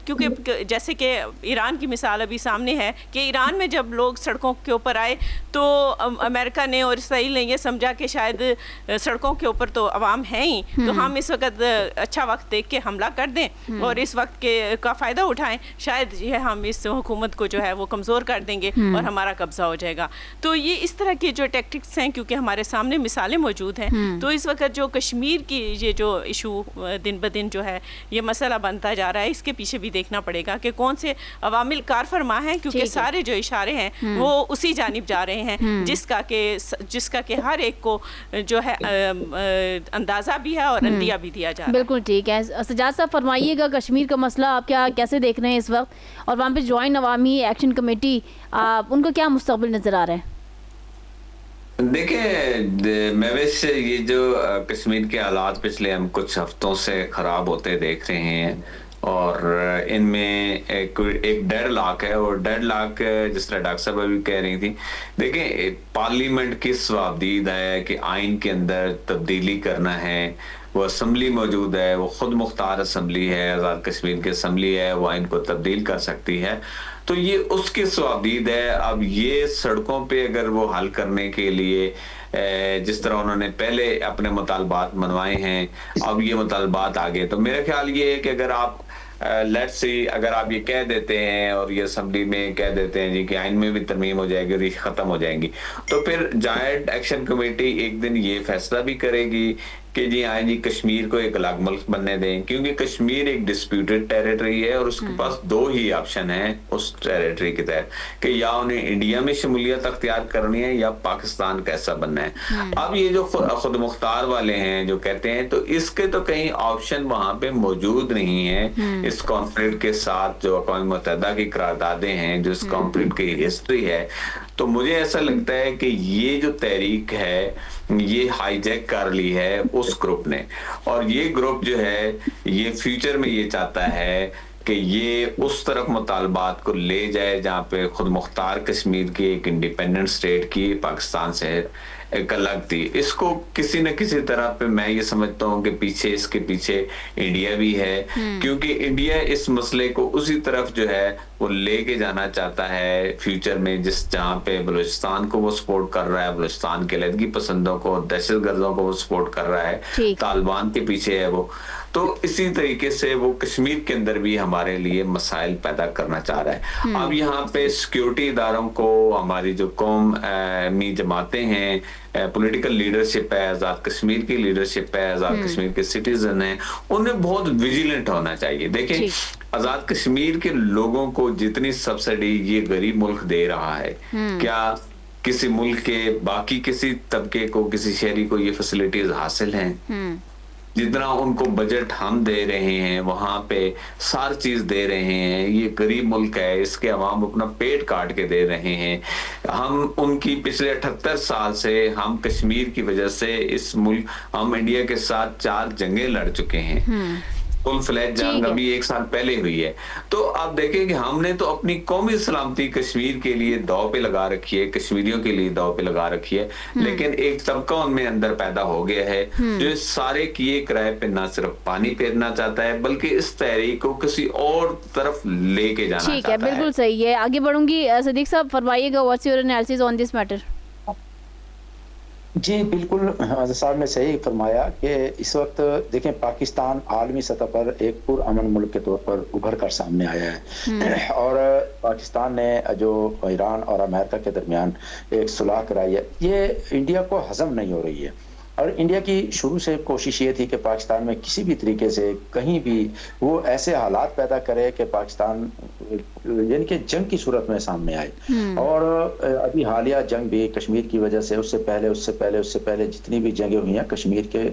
کیونکہ جیسے کہ ایران کی مثال ابھی سامنے ہے کہ ایران میں جب لوگ سڑکوں کے اوپر آئے تو امریکہ نے اور اسرائیل نے یہ سمجھا کہ شاید سڑکوں کے اوپر تو عوام ہیں ہی، تو ہم اس وقت اچھا وقت دیکھ کے حملہ کر دیں اور اس وقت کا فائدہ اٹھائیں، شاید یہ ہم اس حکومت کو جو ہے وہ کمزور کر دیں گے اور ہمارا قبضہ ہو جائے گا. تو یہ اس طرح کے جو ٹیکٹکس ہیں، کیونکہ ہمارے سامنے مثالیں موجود ہیں، تو اس وقت جو کشمیر کی یہ جو ایشو دن بدن جو ہے یہ مسئلہ بنتا جا رہا ہے، اس کے پیچھے بھی دیکھنا پڑے گا کہ کون سے عوامل کار فرما ہیں، کیونکہ سارے جو اشارے ہیں وہ اسی جانب جا رہے ہیں جس کا کہ ہر ایک کو جو ہے اندازہ بھی ہے اور اندیہ بھی دیا جا رہا ہے. بالکل ٹھیک ہے. سجاد صاحب فرمائیے گا کشمیر کا مسئلہ آپ کیسے دیکھ رہے ہیں اس وقت، اور وہاں پہ جوائنٹ عوامی ایکشن کمیٹی ان کا کیا مستقبل نظر آ رہا ہے؟ دیکھیں مہوش، یہ جو کشمیر کے حالات پچھلے ہم کچھ ہفتوں سے خراب ہوتے دیکھ رہے ہیں، اور ان میں ایک ڈیڈ لاک ہے، اور ڈیڈ لاک جس طرح ڈاکٹر صاحب ابھی کہہ رہی تھی، دیکھیں پارلیمنٹ کی صوابدید ہے کہ آئین کے اندر تبدیلی کرنا ہے، وہ اسمبلی موجود ہے، وہ خود مختار اسمبلی ہے، آزاد کشمیر کی اسمبلی ہے، وہ آئین کو تبدیل کر سکتی ہے، تو یہ اس کی صوابدید ہے. اب یہ سڑکوں پہ اگر وہ حل کرنے کے لیے جس طرح انہوں نے پہلے اپنے مطالبات منوائے ہیں، اب یہ مطالبات آگے، تو میرا خیال یہ ہے کہ اگر آپ لیٹس سی اگر آپ یہ کہہ دیتے ہیں اور یہ اسمبلی میں کہہ دیتے ہیں جی کہ آئین میں بھی ترمیم ہو جائے گی اور یہ ختم ہو جائیں گی، تو پھر جوائنٹ ایکشن کمیٹی ایک دن یہ فیصلہ بھی کرے گی کہ جی آئیں جی کشمیر کو ایک الگ ملک بننے دیں، کیونکہ کشمیر ایک ڈسپیوٹڈ ٹیریٹری ہے اور اس کے پاس دو ہی آپشن ہیں اس ٹیریٹری کے تحت کہ یا انہیں انڈیا میں شمولیت اختیار کرنی ہے یا پاکستان کیسا بننا ہے. اب یہ جو خود مختار والے ہیں جو کہتے ہیں، تو اس کے تو کہیں آپشن وہاں پہ موجود نہیں ہے اس کانفلکٹ کے ساتھ. جو اقوام متحدہ کی قراردادیں ہیں، جو اس کانفلکٹ کی ہسٹری ہے، تو مجھے ایسا لگتا ہے کہ یہ جو تحریک ہے یہ ہائی جیک کر لی ہے اس گروپ نے، اور یہ گروپ جو ہے یہ فیوچر میں یہ چاہتا ہے کہ یہ اس طرف مطالبات کو لے جائے جہاں پہ خود مختار کشمیر کی ایک انڈیپینڈنٹ سٹیٹ کی پاکستان سے ایک الگ تھی. اس کو کسی نہ کسی طرح پہ میں یہ سمجھتا ہوں کہ پیچھے اس کے پیچھے انڈیا بھی ہے، کیونکہ انڈیا اس مسئلے کو اسی طرف جو ہے وہ لے کے جانا چاہتا ہے فیوچر میں، جہاں پہ بلوچستان کو وہ سپورٹ کر رہا ہے، بلوچستان کے علیحدگی پسندوں کو، دہشت گردوں کو وہ سپورٹ کر رہا ہے، طالبان کے پیچھے ہے وہ. تو اسی طریقے سے وہ کشمیر کے اندر بھی ہمارے لیے مسائل پیدا کرنا چاہ رہا ہے. اب یہاں پہ سیکیورٹی اداروں کو، ہماری جو قومی جماعتیں ہیں، پولیٹیکل لیڈرشپ ہے، آزاد کشمیر کی لیڈرشپ ہے، آزاد کشمیر کے سٹیزن ہیں، انہیں بہت ویجیلنٹ ہونا چاہیے. دیکھیں آزاد کشمیر کے لوگوں کو جتنی سبسڈی یہ غریب ملک دے رہا ہے، کیا کسی ملک کے باقی کسی طبقے کو، کسی شہری کو یہ فیسلٹیز حاصل ہیں؟ جتنا ان کو بجٹ ہم دے رہے ہیں وہاں پہ ساری چیز دے رہے ہیں. یہ غریب ملک ہے، اس کے عوام اپنا پیٹ کاٹ کے دے رہے ہیں. ہم ان کی پچھلے 78 سال سے ہم کشمیر کی وجہ سے اس ملک، ہم انڈیا کے ساتھ 4 جنگیں لڑ چکے ہیں. فل فلیج جنگ ابھی 1 سال پہلے ہوئی ہے. تو آپ دیکھیں کہ ہم نے تو اپنی قومی سلامتی کشمیر کے لیے داؤ پہ لگا رکھی ہے، کشمیریوں کے لیے داؤ پہ لگا رکھی ہے، لیکن ایک طبقہ ان میں اندر پیدا ہو گیا ہے جو سارے کیے کرائے پہ نہ صرف پانی پھیرنا چاہتا ہے بلکہ اس تحریک کو کسی اور طرف لے کے جانا چاہتا ہے. ٹھیک ہے، بالکل صحیح ہے. آگے بڑھوں گی. صدیق صاحب فرمائیے گا، what's your analysis on this matter? جی بالکل، حضرت صاحب نے صحیح فرمایا کہ اس وقت دیکھیں پاکستان عالمی سطح پر ایک پرامن ملک کے طور پر ابھر کر سامنے آیا ہے، اور پاکستان نے جو ایران اور امریکہ کے درمیان ایک صلح کرائی ہے، یہ انڈیا کو ہضم نہیں ہو رہی ہے. اور انڈیا کی شروع سے کوشش یہ تھی کہ پاکستان میں کسی بھی طریقے سے کہیں بھی وہ ایسے حالات پیدا کرے کہ پاکستان یعنی کہ جنگ کی صورت میں سامنے آئے. اور ابھی حالیہ جنگ بھی کشمیر کی وجہ سے، اس سے پہلے جتنی بھی جنگیں ہوئی ہیں کشمیر کے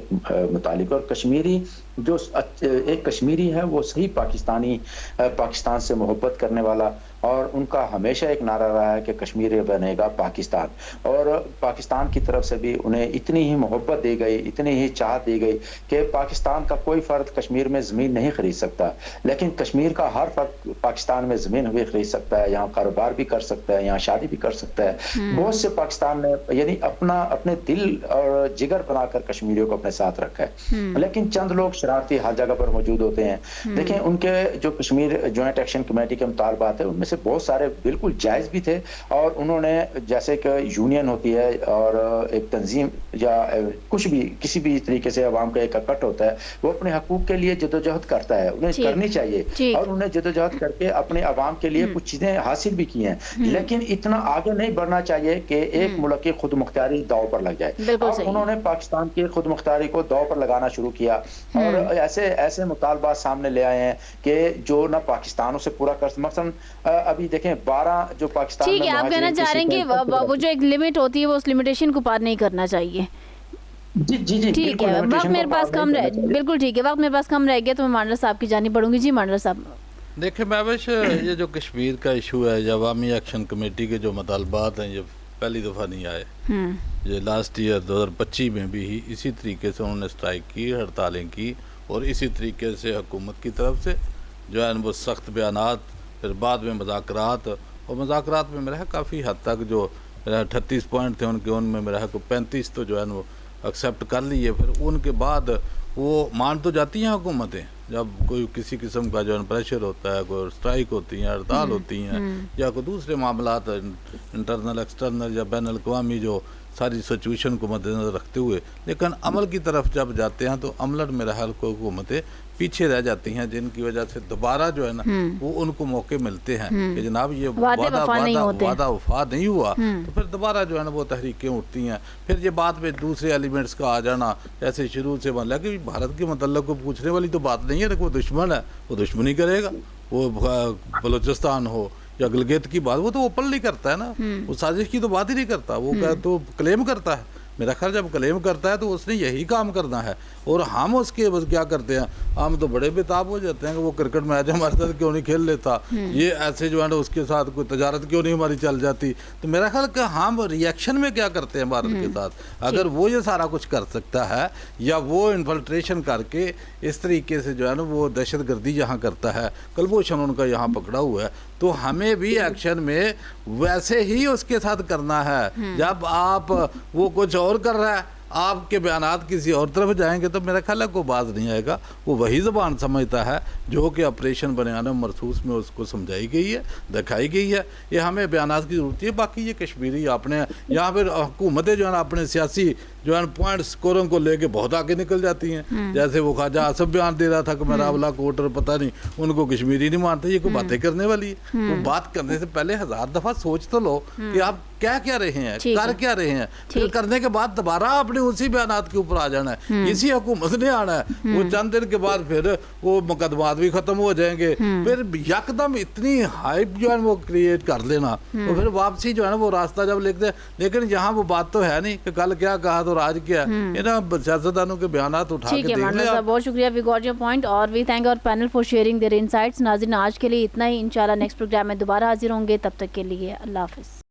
متعلق، اور کشمیری جو ایک کشمیری ہے وہ صحیح پاکستان سے محبت کرنے والا، اور ان کا ہمیشہ ایک نعرہ رہا ہے کہ کشمیر بنے گا پاکستان. اور پاکستان کی طرف سے بھی انہیں اتنی ہی محبت دی گئی، اتنی ہی چاہت دی گئی کہ پاکستان کا کوئی فرد کشمیر میں زمین نہیں خرید سکتا، لیکن کشمیر کا ہر فرد پاکستان میں زمین بھی خرید سکتا ہے، یہاں کاروبار بھی کر سکتا ہے، یہاں شادی بھی کر سکتا ہے. بہت سے پاکستان نے یعنی اپنے دل اور جگر بنا کر کشمیریوں کو اپنے ساتھ رکھا ہے، لیکن چند لوگ شرارتی ہر جگہ پر موجود ہوتے ہیں. دیکھیں ان کے جو کشمیر جوائنٹ ایکشن کمیٹی کے مطالبات ہیں ان میں سے بہت سارے بالکل جائز بھی تھے، اور انہوں نے جیسے کہ یونین ہوتی ہے اور ایک تنظیم یا کچھ بھی کسی بھی طریقے سے عوام کا ایک اکٹھ ہوتا ہے، وہ اپنے حقوق کے لیے جدوجہد کرتا ہے، انہیں کرنی چاہیے، اور انہیں جدوجہد کر کے اپنے عوام کے لیے کچھ چیزیں حاصل بھی کی ہیں، لیکن اتنا آگے نہیں بڑھنا چاہیے کہ ایک ملک کی خود مختاری داؤ پر لگ جائے. اور انہوں نے پاکستان کی خود مختاری کو داؤ پر لگانا شروع کیا، اور ایسے مطالبات سامنے لے آئے ہیں کہ جو نہ پاکستانوں سے پورا کر، مثلا ابھی دیکھیں 12 جو پاکستان میں، ٹھیک ہے، آپ کہنا چاہ رہے ہیں کہ وہ جو ایک لمٹ ہوتی ہے وہ اس لمیٹیشن کو پار نہیں کرنا چاہیے. جی ٹھیک ہے، وقت میرے پاس کم رہ، بالکل ٹھیک ہے، وقت میرے پاس کم رہ گیا تو میں مانڈر صاحب کی جانب بڑھوں گی. جی مانڈر صاحب. دیکھیں مہوش، یہ جو کشمیر کا ایشو ہے، یہ عوامی ایکشن کمیٹی کے جو مطالبات ہیں یہ پہلی دفعہ نہیں آئے. یہ لاسٹ ایئر 2025 میں بھی اسی طریقے سے انہوں نے اسٹرائک کی، ہڑتالیں کی، اور اسی طریقے سے حکومت کی طرف سے جو ہے وہ سخت بیانات، پھر بعد میں مذاکرات، اور مذاکرات میں میرا کافی حد تک جو 38 پوائنٹ تھے ان کے، ان میں میرا 35 تو جو ہے وہ ایکسیپٹ کر لیے. پھر ان کے بعد وہ مان تو جاتی ہیں حکومتیں جب کوئی کسی قسم کا جو پریشر ہوتا ہے، کوئی اسٹرائک ہوتی ہیں، ہڑتال ہوتی ہیں، یا کوئی دوسرے معاملات انٹرنل ایکسٹرنل یا بین الاقوامی جو ساری سچویشن کو مد نظر رکھتے ہوئے، لیکن عمل کی طرف جب جاتے ہیں تو عملاً میرا حال کو حکومتیں پیچھے رہ جاتی ہیں، جن کی وجہ سے دوبارہ جو ہے نا وہ ان کو موقع ملتے ہیں کہ جناب یہ وعدہ وفا نہیں ہوا، تو پھر دوبارہ جو ہے نا وہ تحریکیں اٹھتی ہیں. پھر یہ بات میں دوسرے ایلیمنٹس کا آ جانا، جیسے شروع سے بن لگا کہ بھارت کے متعلق کو پوچھنے والی تو بات نہیں ہے کہ وہ دشمن ہے، وہ دشمنی کرے گا، وہ بلوچستان ہو یا گلگت کی بات، وہ تو اوپنلی کرتا ہے نا، وہ سازش کی تو بات ہی نہیں کرتا، وہ تو کلیم کرتا ہے. میرا خیال جب کلیم کرتا ہے تو اس نے یہی کام کرنا ہے، اور ہم اس کے بس کیا کرتے ہیں، ہم تو بڑے بےتاب ہو جاتے ہیں کہ وہ کرکٹ میچ ہمارے ساتھ کیوں نہیں کھیل لیتا، یہ ایسے جو ہے نا اس کے ساتھ کوئی تجارت کیوں نہیں ہماری چل جاتی. تو میرا خیال کہ ہم ریئیکشن میں کیا کرتے ہیں بھارت کے ساتھ، اگر وہ یہ سارا کچھ کر سکتا ہے یا وہ انفلٹریشن کر کے اس طریقے سے جو ہے نا وہ دہشت گردی یہاں کرتا ہے، کلبھوشن ان کا یہاں پکڑا ہوا ہے، تو ہمیں بھی ایکشن میں ویسے ہی اس کے ساتھ کرنا ہے. جب آپ وہ کچھ اور کر رہا ہے، آپ کے بیانات کسی اور طرف جائیں گے تو میرا خیال ہے کوئی باز نہیں آئے گا. وہ وہی زبان سمجھتا ہے جو کہ آپریشن بنیانہ مرسوس میں اس کو سمجھائی گئی ہے، دکھائی گئی ہے. یہ ہمیں بیانات کی ضرورت ہے. باقی یہ کشمیری اپنے یہاں پہ حکومتیں جو ہے نا اپنے سیاسی جو ہے پوائنٹ اسکورنگ کو لے کے بہت آگے نکل جاتی ہیں. جیسے وہ خواجہ آصف بیان دے رہا تھا کہ میرا اولا کوٹر پتہ نہیں ان کو کشمیری نہیں مانتے. یہ کوئی باتیں کرنے والی ہے؟ وہ بات کرنے سے پہلے 1000 دفعہ سوچ تو لو کہ آپ کیا رہے ہیں، کر کیا رہے ہیں. پھر کرنے کے بعد دوبارہ اپنے اسی بیانات کے اوپر آ جانا ہے. اسی حکومت نے آنا ہے. وہ چند دن کے بعد پھر وہ مقدمات بھی ختم ہو جائیں گے. پھر یکدم اتنی ہائپ جو ہے وہ کریٹ کر لینا، تو پھر واپسی جو ہے نا وہ راستہ جب لکھ دے. لیکن یہاں وہ بات تو ہے نہیں کہ کل کیا کہا تو آج کیا. انہیں سیاستدانوں کے بیانات اٹھا کے دیکھ لیں. بہت شکریہ، وی گاٹ یور پوائنٹ، اور we thank our panel for sharing their insights. ناظرین آج کے لیے اتنا ہی. انشاءاللہ نیکسٹ پروگرام میں دوبارہ حاضر ہوں گے. تب تک کے لیے اللہ حافظ.